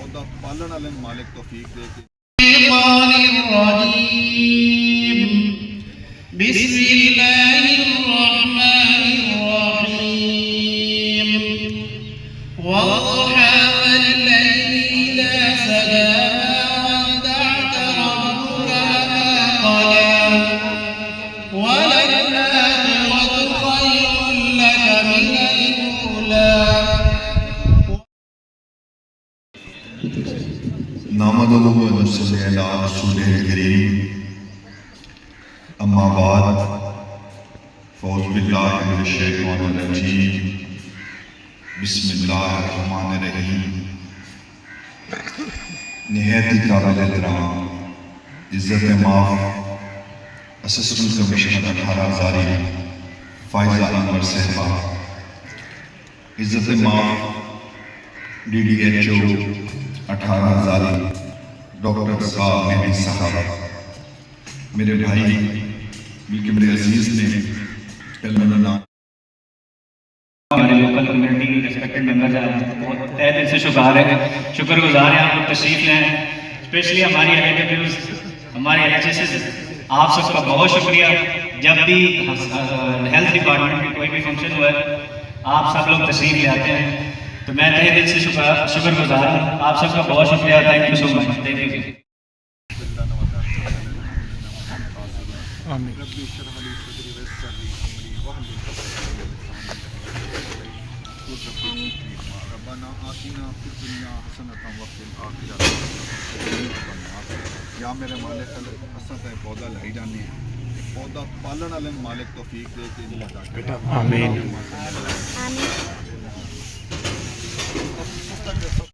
पौधा पालन वाले मालिक तौफीक दे के नामदुहु व नसल्ली अला रसूलिल करीम अम्मा बाद फ़ौज़ बिल्लाहि मिनश शैतानिर रजीम बिस्मिल्लाहिर रहमानिर रहीम। निहायत ही काबिल एहतराम इज़्ज़त माफ़ असिस्टेंट कमिश्नर 18 जारी फ़ाइज़ा अनवर साहिबा, इज़्ज़त माफ़ DDHO 18 जारी डॉक्टर साहब मेहदी साहब, मेरे भाई बल्कि मेरे अजीज़ ने हमारे लोकल कम्युनिटी रिस्पेक्टेड मेंबर्स हैं, बहुत तहे दिल से शुक्रगुजार हैं। आप लोग तशरीफ लें, स्पेशली हमारी एलएचएस, हमारे एलएचएस, आप सबका बहुत शुक्रिया। जब भी हेल्थ डिपार्टमेंट में कोई भी फंक्शन हुआ है आप सब लोग तशरीफ ले आते हैं, तो मैं तहे दिल से शुक्रगुजार हूँ। आप सबका बहुत शुक्रिया। Thank you so much. Thank you. या मेरे मालिक असा तो पौधा लाई जाने पौधा पालन वाले मालिक तौफीक दे के। आमीन।